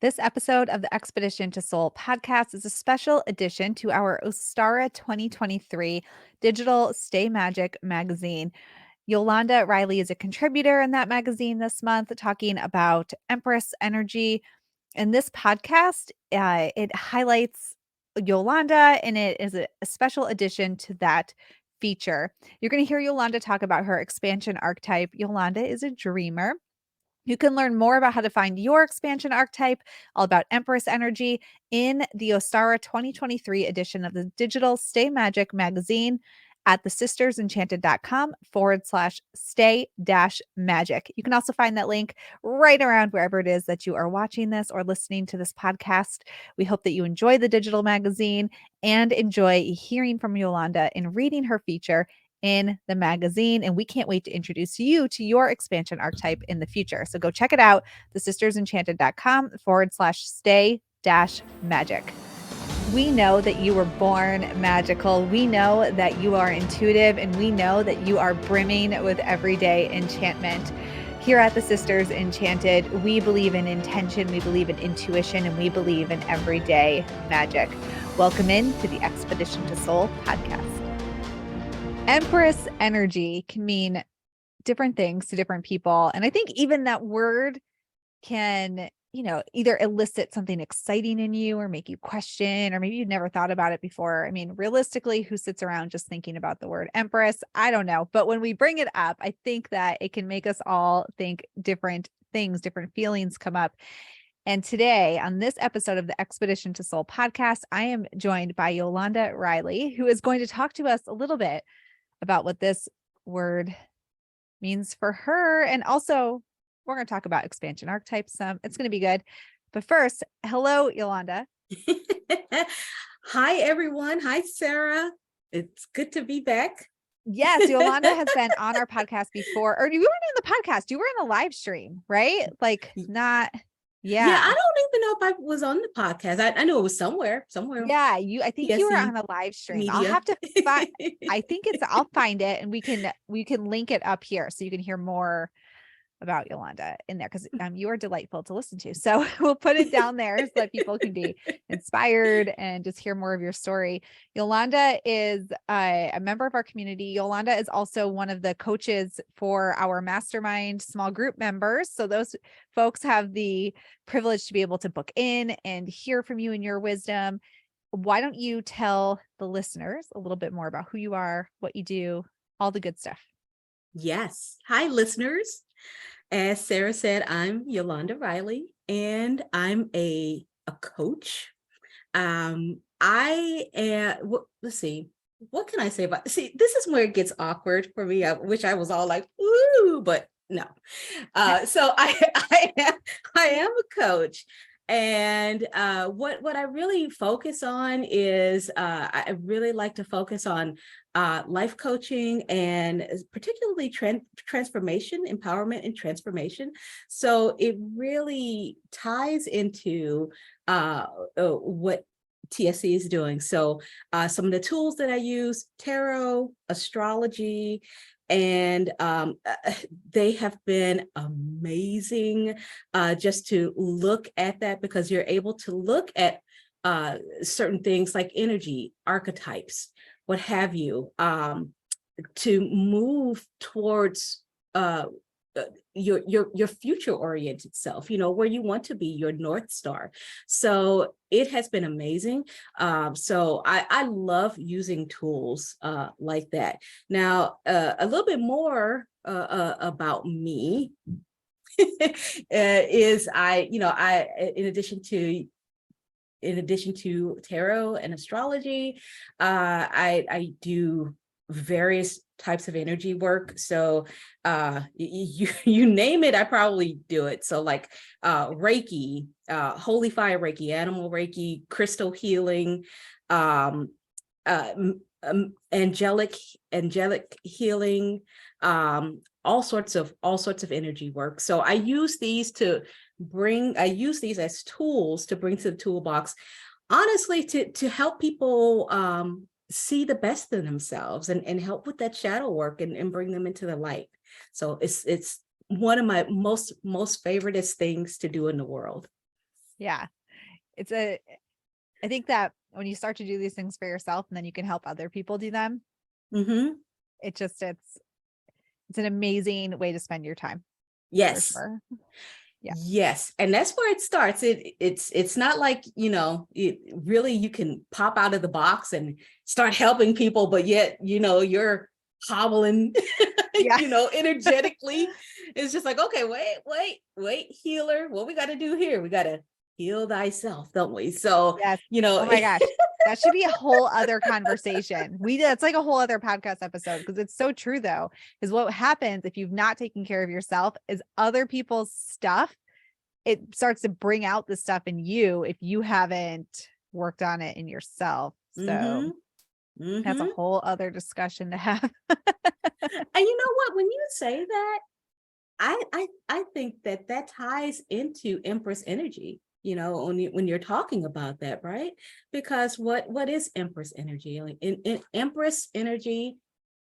This episode of the Expedition to Soul podcast is a special addition to our Ostara 2023 digital Stay Magic magazine. Yolanda Riley is a contributor in that magazine this month, talking about Empress energy. And this podcast, it highlights Yolanda, and it is a special addition to that feature. You're going to hear Yolanda talk about her expansion archetype. Yolanda is a dreamer. You can learn more about how to find your expansion archetype, all about Empress energy, in the Ostara 2023 edition of the digital Stay Magic magazine at thesistersenchanted.com/stay-magic. You can also find that link right around wherever it is that you are watching this or listening to this podcast. We hope that you enjoy the digital magazine and enjoy hearing from Yolanda and reading her feature in the magazine. And we can't wait to introduce you to your expansion archetype in the future. So go check it out, thesistersenchanted.com/stay-magic. We know that you were born magical. We know that you are intuitive, and we know that you are brimming with everyday enchantment. Here at the Sisters Enchanted, we believe in intention, we believe in intuition, and we believe in everyday magic. Welcome in to the Expedition to Soul podcast. Empress energy can mean different things to different people. And I think even that word can, either elicit something exciting in you or make you question, or maybe you've never thought about it before. I mean, realistically, who sits around just thinking about the word Empress? I don't know. But when we bring it up, I think that it can make us all think different things, different feelings come up. And today, on this episode of the Expedition to Soul podcast, I am joined by Yolanda Riley, who is going to talk to us a little bit about what this word means for her. And also, we're going to talk about expansion archetypes. It's going to be good. But first, hello, Yolanda. Hi, everyone. Hi, Sarah. It's good to be back. Yes, Yolanda has been on our podcast before. Or you weren't in the podcast. You were in a live stream, right? Yeah, I don't even know if I was on the podcast. I know it was somewhere. Yeah, I think you were PSE on a live stream. media. I'll have to find, I'll find it, and we can link it up here so you can hear more about Yolanda in there, because you are delightful to listen to. So we'll put it down there so that people can be inspired and just hear more of your story. Yolanda is a member of our community. Yolanda is also one of the coaches for our mastermind small group members. So those folks have the privilege to be able to book in and hear from you and your wisdom. Why don't you tell the listeners a little bit more about who you are, what you do, all the good stuff? Yes. Hi, listeners. As Sarah said, I'm Yolanda Riley, and I'm a coach. I am, let's see, what can I say about, this is where it gets awkward for me. I wish I was all like, ooh, but no. So I am a coach. And what I really focus on is I really like to focus on life coaching, and particularly transformation, empowerment and transformation. So it really ties into what TSC is doing. So some of the tools that I use: tarot, astrology, and they have been amazing just to look at that, because you're able to look at certain things like energy, archetypes, what have you, to move towards your future oriented self, where you want to be, your North Star. So it has been amazing. So I love using tools like that. Now, a little bit more about me is in addition to tarot and astrology, I do various types of energy work. So you name it, I probably do it. So like Reiki, holy fire Reiki, animal Reiki, crystal healing, angelic healing, all sorts of energy work. So I use these as tools to bring to the toolbox, honestly, to help people see the best in themselves, and help with that shadow work, and bring them into the light. So it's one of my most favoriteest things to do in the world. Yeah. I think that when you start to do these things for yourself and then you can help other people do them, Mm-hmm. it's an amazing way to spend your time for Yes. sure. Yeah. Yes, and that's where it starts. It's not like, it really you can pop out of the box and start helping people, but yet, you're hobbling, Yeah. energetically. It's just like, okay, wait, healer. What we got to do here? We got to heal thyself, don't we? So, Yes. Oh my gosh. That should be a whole other conversation. That's like a whole other podcast episode because it's so true though, is what happens if you've not taken care of yourself is other people's stuff. It starts to bring out the stuff in you if you haven't worked on it in yourself. So mm-hmm, that's a mm-hmm. whole other discussion to have. And you know what? When you say that, I think that ties into Empress energy, when you're talking about that, right? Because what is Empress energy? Like in Empress energy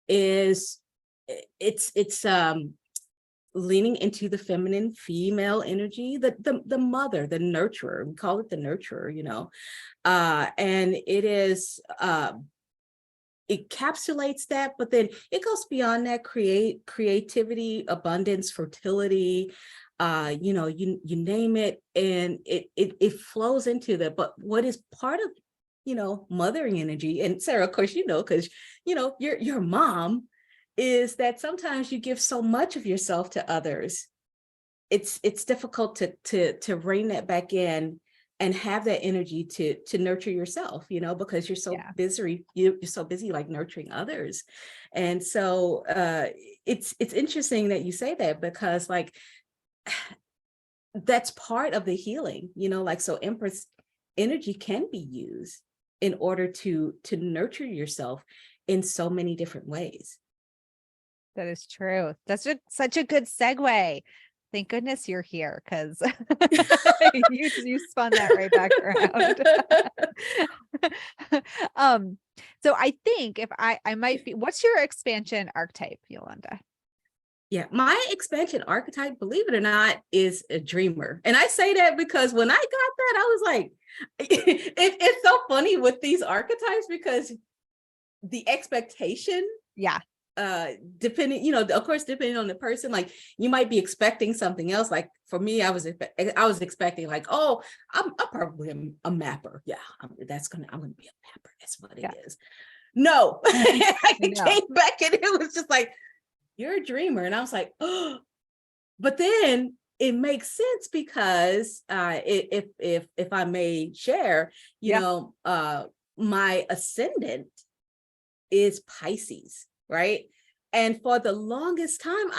is it's leaning into the feminine female energy, the mother, the nurturer. We call it the nurturer, and it is encapsulates that, but then it goes beyond that, creativity, abundance, fertility, you name it, and it flows into that. But what is part of mothering energy, and Sarah, of course, because your mom, is that sometimes you give so much of yourself to others, it's difficult to rein that back in and have that energy to nurture yourself, because you're so Yeah. busy, you're so busy like nurturing others. And so it's interesting that you say that, because like that's part of the healing, like, so Empress energy can be used in order to nurture yourself in so many different ways. That is true. That's such a good segue. Thank goodness you're here because you spun that right back around. So I think if I might be, what's your expansion archetype, Yolanda? Yeah, my expansion archetype, believe it or not, is a dreamer. And I say that because when I got that, I was like, it's so funny with these archetypes, because the expectation, Yeah. depending, of course, depending on the person, like you might be expecting something else. Like for me, I was expecting like, oh, I'm probably a mapper. Yeah, I'm gonna be a mapper. That's what it Yeah. is. No, I No. came back and it was just like, you're a dreamer. And I was like, oh, but then it makes sense because if I may share, Yeah. my ascendant is Pisces, right? And for the longest time,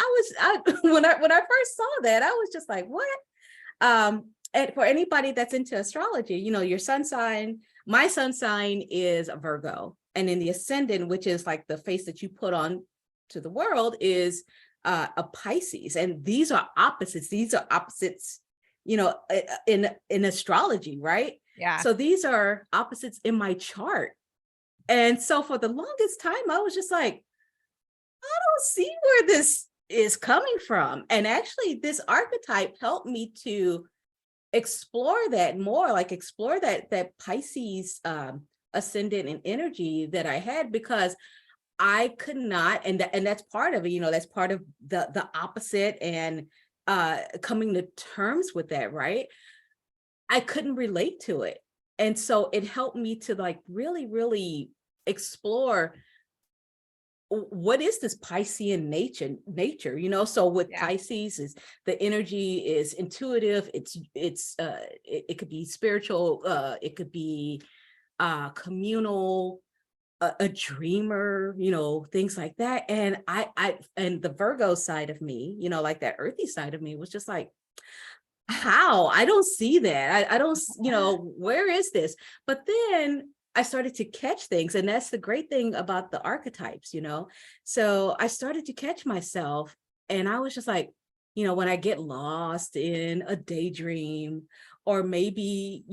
when I first saw that, I was just like, what? And for anybody that's into astrology, your sun sign, my sun sign is a Virgo. And in the ascendant, which is like the face that you put on to the world, is a Pisces. And these are opposites. These are opposites, in astrology, right? Yeah. So these are opposites in my chart. And so for the longest time, I was just like, I don't see where this is coming from. And actually, this archetype helped me to explore that more, like explore that Pisces ascendant and energy that I had, because I could not, and that's part of it, that's part of the opposite, and coming to terms with that, right? I couldn't relate to it. And so it helped me to like really, really explore what is this Piscean nature. So with Yeah. Pisces, is the energy is intuitive, it could be spiritual, it could be communal, a dreamer, things like that. And and the Virgo side of me, like that earthy side of me, was just like, how? I don't see that. I don't, where is this? But then I started to catch things. And that's the great thing about the archetypes, So I started to catch myself, and I was just like, when I get lost in a daydream, or maybe,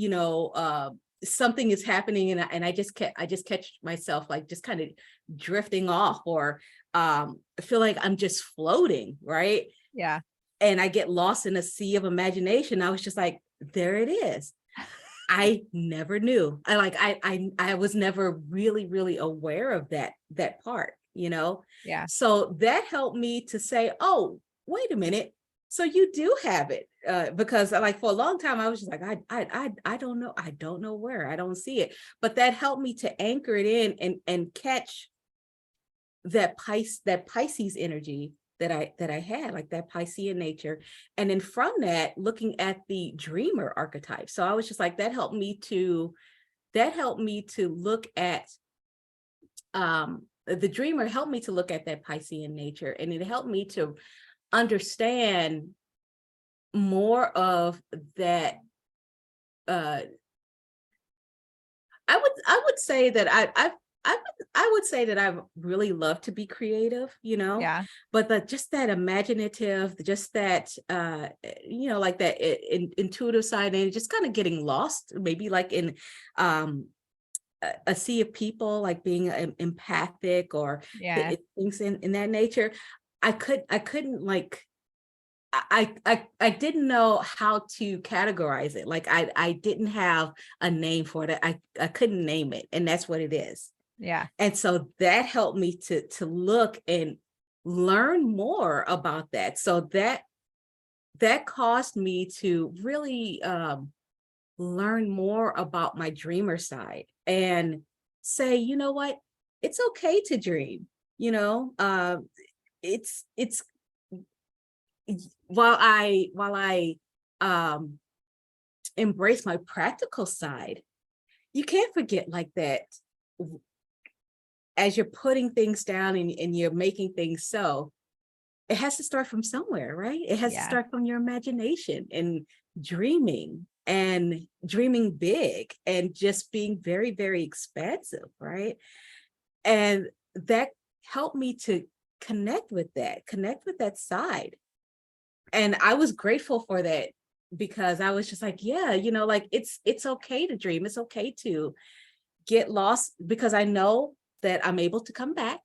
something is happening, and I just catch myself like just kind of drifting off, or I feel like I'm just floating, right? Yeah. And I get lost in a sea of imagination. I was just like, there it is. I never knew. I was never really aware of that part, you know? Yeah. So that helped me to say, oh, wait a minute. So you do have it. Because like for a long time, I was just like, I don't know. I don't know where. I don't see it. But that helped me to anchor it in and catch that Pisces energy that I had, like that Piscean nature. And then from that, looking at the dreamer archetype. So I was just like, that helped me to look at the dreamer helped me to look at that Piscean nature, and it helped me to understand more of that. I would say that I would say that I really love to be creative, you know, Yeah. but just that imaginative, just that like that intuitive side, and just kind of getting lost, maybe like in a sea of people, like being empathic or Yeah. things in that nature. I couldn't like I didn't know how to categorize it. Like I didn't have a name for it. I couldn't name it, and that's what it is. Yeah. And so that helped me to look and learn more about that. So that caused me to really learn more about my dreamer side and say, you know what, it's okay to dream. You know, it's while I embrace my practical side, you can't forget like that as you're putting things down and you're making things so, it has to start from somewhere, right? It has to Yeah. start from your imagination and dreaming big and just being very expansive, right? And that helped me to connect with that side. And I was grateful for that, because I was just like, yeah, you know, like it's okay to dream. It's okay to get lost, because I know that I'm able to come back,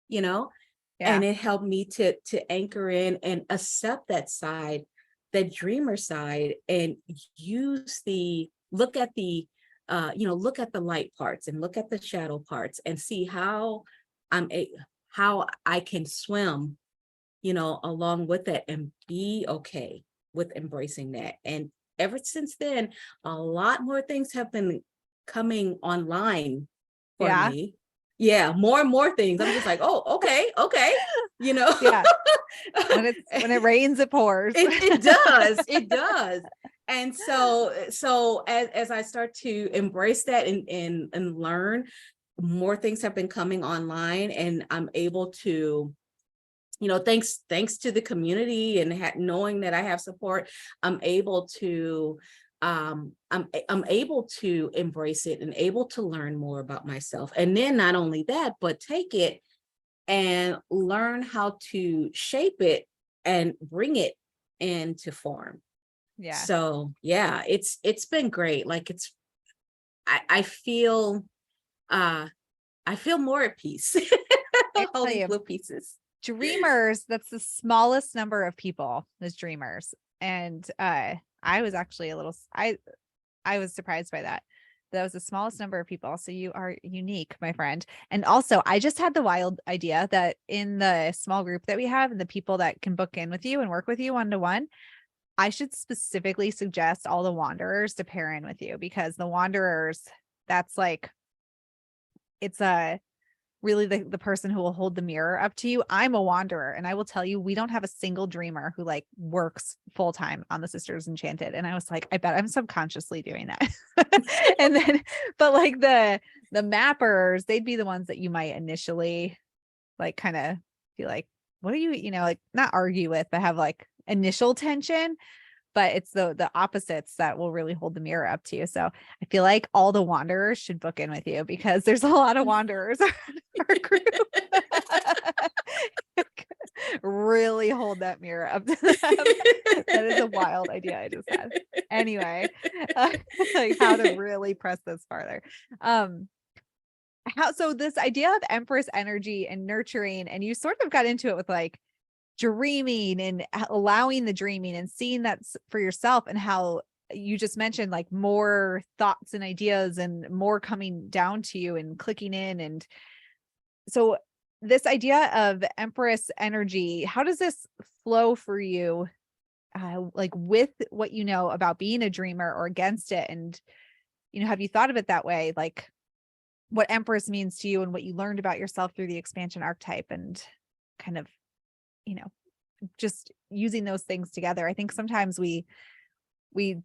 you know. Yeah. And it helped me to anchor in and accept that side, that dreamer side, and use the look at the look at the light parts and look at the shadow parts and see how I'm a how I can swim, you know, along with that and be okay with embracing that. And ever since then, a lot more things have been coming online for Yeah. me. Yeah, more and more things. I'm just like, oh, okay, you know. Yeah. When it rains, it pours. It does, it does. And so as I start to embrace that and learn, more things have been coming online, and I'm able to, you know, thanks to the community and knowing that I have support, I'm able to I'm able to embrace it and able to learn more about myself. And then not only that, but take it and learn how to shape it and bring it into form. Yeah. So yeah, it's been great. Like I feel I feel more at peace. I All tell these you, little pieces. dreamers, that's the smallest number of people as dreamers. And I was actually I was surprised by that. That was the smallest number of people. So you are unique, my friend. And also, I just had the wild idea that in the small group that we have and the people that can book in with you and work with you one-to-one, I should specifically suggest all the wanderers to pair in with you, because the wanderers, that's like, it's a really the person who will hold the mirror up to you. I'm a wanderer, and I will tell you, we don't have a single dreamer who like works full time on the Sisters Enchanted. And I was like, I bet I'm subconsciously doing that. And then, but like the mappers, they'd be the ones that you might initially like kind of be like, what are you, you know, like not argue with, but have like initial tension. But it's the opposites that will really hold the mirror up to you. So I feel like all the wanderers should book in with you, because there's a lot of wanderers in our group. Really hold that mirror up to them. That is a wild idea I just had. Anyway, like how to really press this farther. So this idea of Empress energy and nurturing, and you sort of got into it with like dreaming and allowing the dreaming and seeing that for yourself, and how you just mentioned like more thoughts and ideas and more coming down to you and clicking in. And so this idea of Empress energy, how does this flow for you? Like with what you know about being a dreamer or against it. And, have you thought of it that way? Like what Empress means to you and what you learned about yourself through the expansion archetype and kind of, you know, just using those things together. I think sometimes we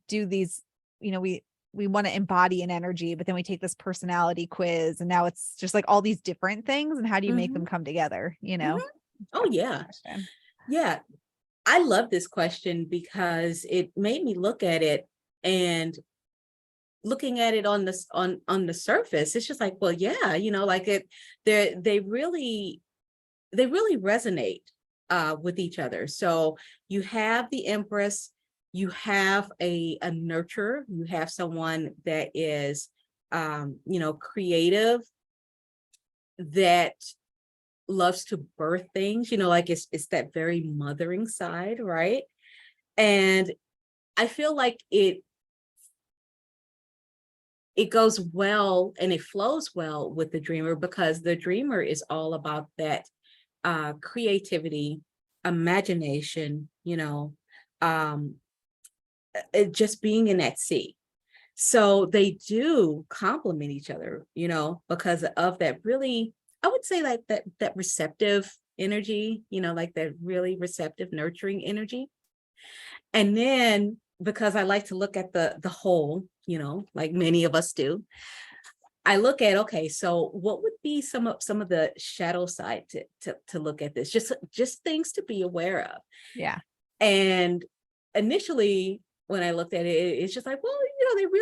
do these, we want to embody an energy, but then we take this personality quiz and now it's just like all these different things. And how do you make them Mhm, come together? mhm. Oh, That's a good yeah. question. Yeah. I love this question because it made me look at it, and looking at it on this on the surface, it's just like, well, yeah, like they really resonate with each other. So you have the Empress, you have a nurturer, you have someone that is creative, that loves to birth things, like it's that very mothering side, right? And I feel like it goes well and it flows well with the dreamer, because the dreamer is all about that creativity, imagination, um, just being in that sea. So they do complement each other, because of that really, I would say like that receptive energy, like that really receptive, nurturing energy. And then because I like to look at the whole, like many of us do, I look at, okay, so what would be some of the shadow side to look at this, just things to be aware of. Yeah. And initially, when I looked at it, it's just like, well,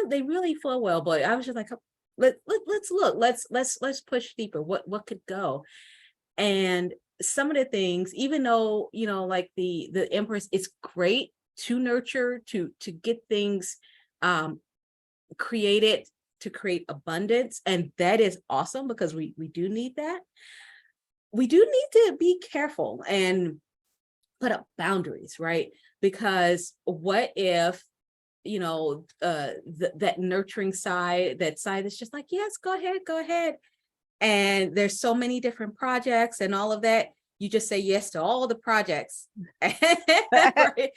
they really flow well. But I was just like, let's look, let's push deeper. What could go? And some of the things, even though like the Empress, it's great to nurture, to get things um, created, to create abundance, and that is awesome because we do need that. We do need to be careful and put up boundaries, right? Because what if that nurturing side, that side is just like, yes, go ahead, and there's so many different projects and all of that, you just say yes to all the projects. Right?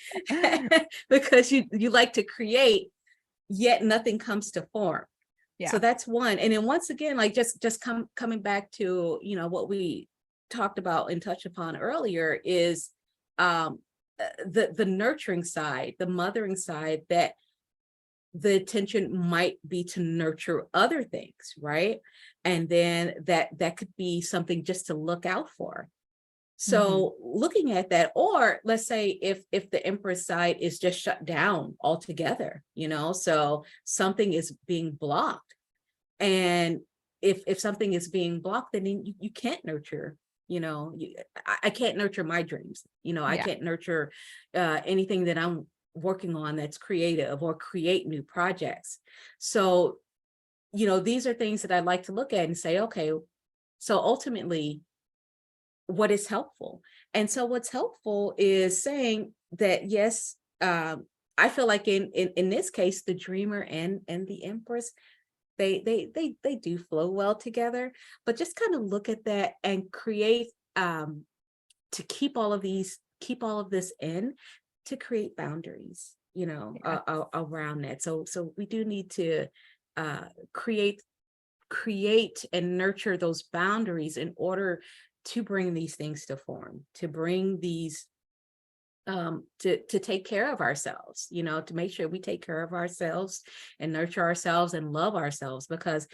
Because you like to create, yet nothing comes to form. So Yeah. that's one. And then once again, like just coming back to what we talked about and touched upon earlier is um the nurturing side, the mothering side, that the attention might be to nurture other things, right? And then that could be something just to look out for. Mhm. So looking at that, or let's say if the Empress side is just shut down altogether, so something is being blocked. And if something is being blocked, then you can't nurture, I can't nurture my dreams, I Yeah. can't nurture anything that I'm working on that's creative, or create new projects. So these are things that I like to look at and say, okay, so ultimately, what is helpful? And so what's helpful is saying that, yes, I feel like in this case, the dreamer and the Empress, they do flow well together. But just kind of look at that and create, to keep all of this in, to create boundaries, Yeah. around that. So we do need to uh create create and nurture those boundaries in order to bring these things to form, to bring these to take care of ourselves, to make sure we take care of ourselves and nurture ourselves and love ourselves. Because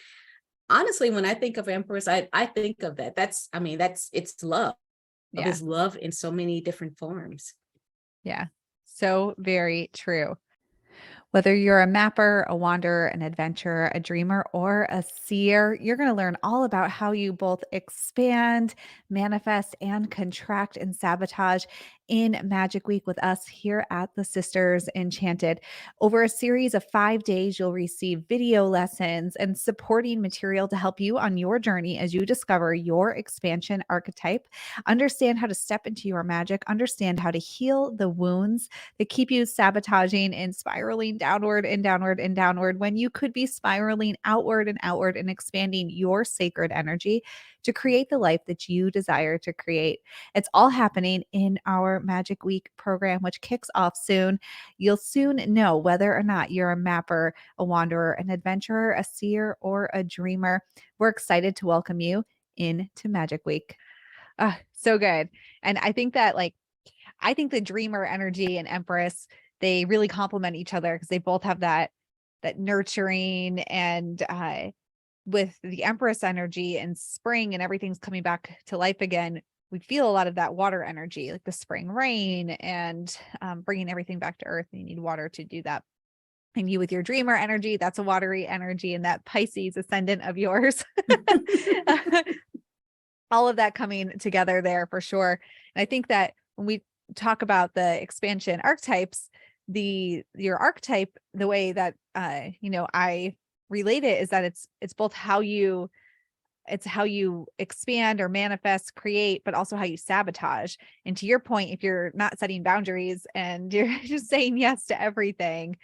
honestly, when I think of Empress, I think of that. It's love. Love Yeah. is love in so many different forms. Yeah. So very true. Whether you're a mapper, a wanderer, an adventurer, a dreamer, or a seer, you're going to learn all about how you both expand, manifest, and contract and sabotage in Magic Week with us here at the Sisters Enchanted. Over a series of 5 days, you'll receive video lessons and supporting material to help you on your journey as you discover your expansion archetype, understand how to step into your magic, understand how to heal the wounds that keep you sabotaging and spiraling downward and downward and downward when you could be spiraling outward and expanding your sacred energy to create the life that you desire to create. It's all happening in our Magic Week program, which kicks off soon. You'll soon know whether or not you're a mapper, a wanderer, an adventurer, a seer, or a dreamer. We're excited to welcome you into Magic Week. So good. And I think that I think the dreamer energy and Empress, they really complement each other because they both have that nurturing and with the Empress energy and spring and everything's coming back to life again, we feel a lot of that water energy, like the spring rain and bringing everything back to earth. And you need water to do that. And you with your dreamer energy, that's a watery energy, and that Pisces ascendant of yours. All of that coming together there for sure. And I think that when we talk about the expansion archetypes, your archetype, the way that I relate it is that it's both how you expand or manifest, create, but also how you sabotage. And to your point, if you're not setting boundaries and you're just saying yes to everything,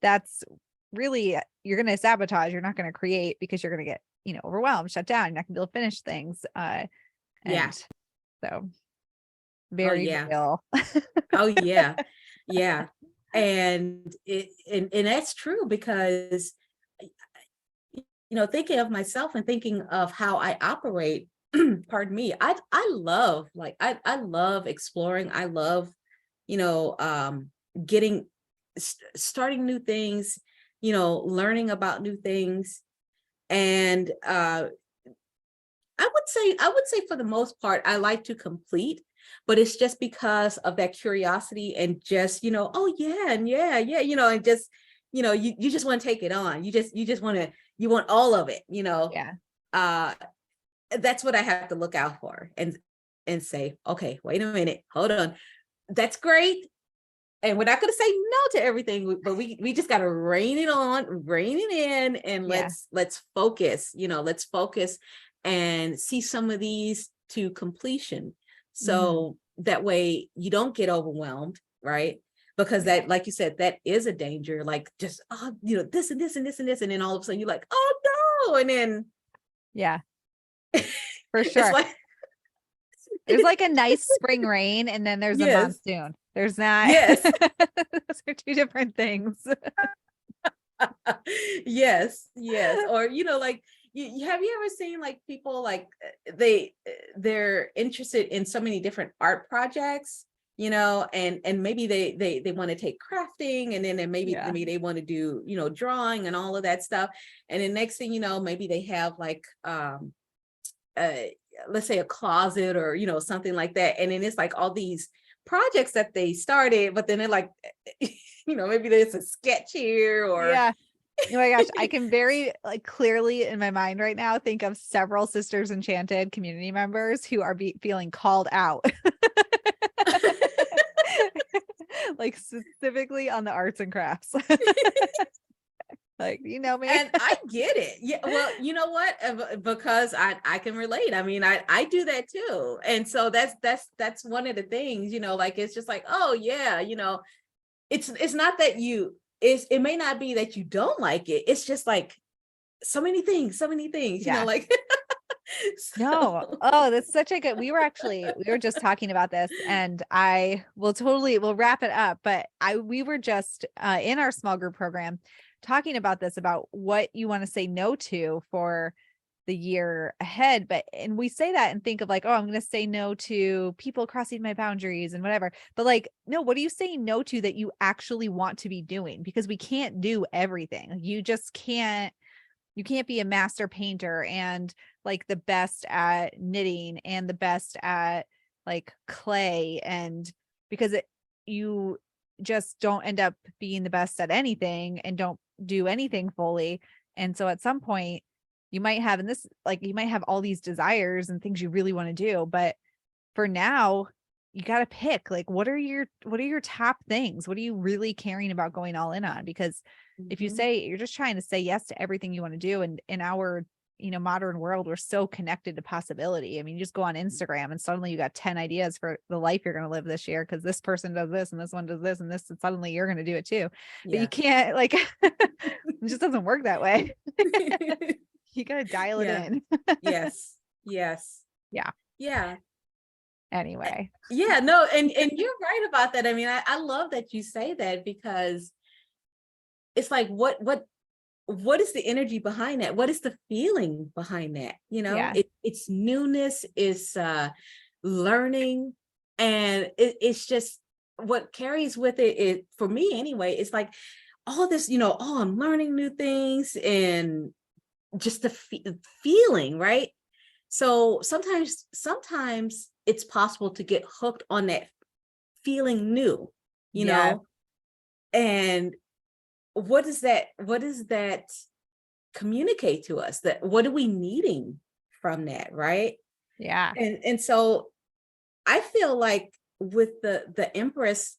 that's really, you're going to sabotage. You're not going to create because you're going to get, overwhelmed, shut down. You're not going to be able to finish things. Yeah. And so Oh, very yeah. real. Oh, yeah. Yeah. And that's true because, thinking of myself and thinking of how I operate, pardon me, I love, I love exploring. I love, getting, starting new things, learning about new things. And I would say for the most part, I like to complete, but it's just because of that curiosity and just, oh yeah, and yeah, and just, you just want to take it on. You just want to, you want all of it, Yeah. That's what I have to look out for and say, okay, wait a minute, hold on. That's great. And we're not going to say no to everything, but we just got to rein it in, and let's focus, let's focus and see some of these to completion. So that way you don't get overwhelmed, right? Because that, like you said, that is a danger, like just, this and this and this and this. And then all of a sudden you're like, oh no. And then. Yeah, for sure. It's like, there's like a nice spring rain and then there's a monsoon. There's not. Yes. Those are two different things. Yes. Or, like, have you ever seen like people like they're interested in so many different art projects, and maybe they want to take crafting, and then maybe they want to do, drawing and all of that stuff. And then next thing you know, maybe they have like let's say a closet or, something like that. And then it's like all these projects that they started, but then they're like, maybe there's a sketch here or. Yeah. Oh my gosh, I can very clearly in my mind right now think of several Sisters Enchanted community members who are feeling called out. Like specifically on the arts and crafts. Me. And I get it. Yeah. Well, you know what? Because I can relate. I mean, I do that too. And so that's one of the things, like, it's just like, oh yeah, it's not that it may not be that you don't like it. It's just like so many things, like. No. Oh, that's such a good, we were just talking about this, and we'll wrap it up, but we were just in our small group program talking about this, about what you want to say no to for the year ahead. And we say that and think of like, oh, I'm going to say no to people crossing my boundaries and whatever. But no, what are you saying no to that you actually want to be doing? Because we can't do everything. You just can't be a master painter and like the best at knitting and the best at like clay, and because you just don't end up being the best at anything and don't do anything fully. And so at some point you might have, you might have all these desires and things you really want to do, but for now you got to pick, like, what are your top things? What are you really caring about going all in on? Because if you Mhm. say you're just trying to say yes to everything you want to do, and in our, modern world, we're so connected to possibility. I mean, you just go on Instagram and suddenly you got 10 ideas for the life you're going to live this year, because this person does this and this one does this and this, and suddenly you're going to do it too. But you Yeah. can't, like, it just doesn't work that way. You got to dial it Yeah. in. Yes. Yes. Yeah. Yeah. Anyway. Yeah. No, and you're right about that. I mean, I love that you say that, because it's like, what is the energy behind that? What is the feeling behind that? Yeah. It's newness, it's learning, and it's just what carries with it, for me anyway, it's like all this, oh, I'm learning new things, and just the feeling, right? So sometimes it's possible to get hooked on that feeling new, you Yeah. know, and what does that communicate to us? That what are we needing from that, right? Yeah. And so I feel like with the Empress,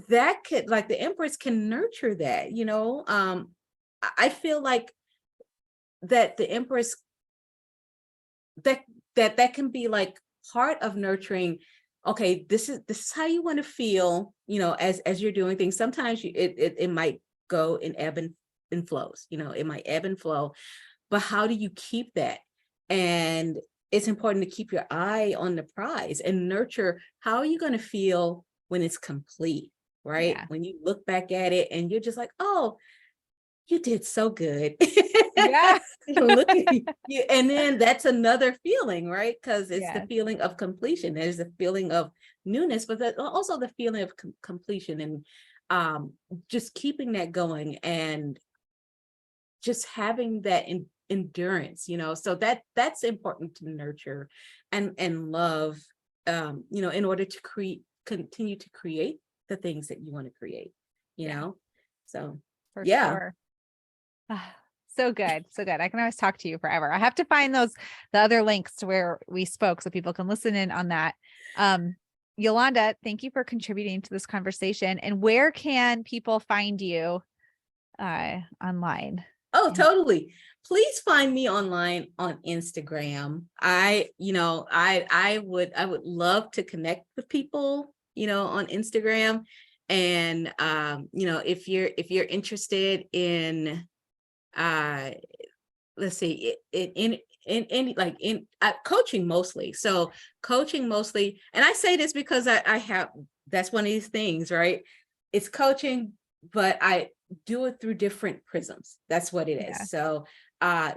that could, like, the Empress can nurture that, I feel like that the Empress, that that can be like part of nurturing. Okay, this is how you want to feel, as you're doing things. Sometimes it might go in ebb and flows, it might ebb and flow, but how do you keep that? And it's important to keep your eye on the prize and nurture. How are you going to feel when it's complete, right? Yeah. When you look back at it and you're just like, oh, you did so good. Yeah. Look at you. And then that's another feeling, right? Because it's the Yeah. feeling of completion. There's a feeling of newness, but also the feeling of completion, and just keeping that going, and just having that endurance, so that's important to nurture and love, in order to continue to create the things that you want to create, Yeah. so For yeah. sure. Ah, so good. So good. I can always talk to you forever. I have to find the other links to where we spoke so people can listen in on that. Um, Yolanda, thank you for contributing to this conversation. And where can people find you online? Oh, And totally. Please find me online on Instagram. I would love to connect with people, on Instagram. And if you're interested in, uh let's see, in coaching mostly. So coaching mostly, and I say this because I have, that's one of these things, right? It's coaching, but I do it through different prisms. That's what it yeah. is. So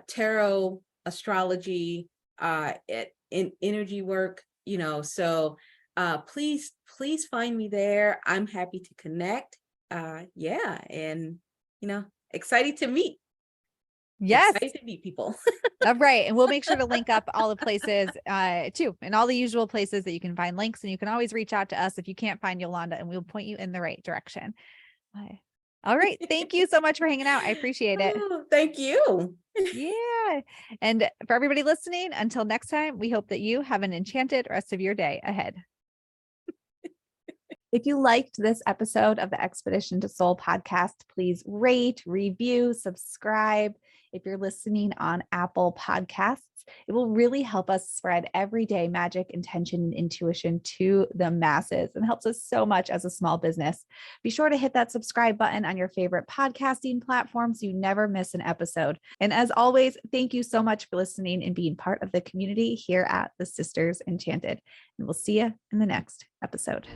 tarot, astrology, in energy work, so please find me there. I'm happy to connect. Yeah, and excited to meet. Yes. Excited to meet people. Right. And we'll make sure to link up all the places too, and all the usual places that you can find links. And you can always reach out to us if you can't find Yolanda, and we'll point you in the right direction. All right. Thank you so much for hanging out. I appreciate it. Oh, thank you. Yeah. And for everybody listening, until next time, we hope that you have an enchanted rest of your day ahead. If you liked this episode of the Expedition to Soul podcast, please rate, review, subscribe. If you're listening on Apple Podcasts, it will really help us spread everyday magic, intention, and intuition to the masses, and helps us so much as a small business. Be sure to hit that subscribe button on your favorite podcasting platform so you never miss an episode. And as always, thank you so much for listening and being part of the community here at the Sisters Enchanted. And we'll see you in the next episode.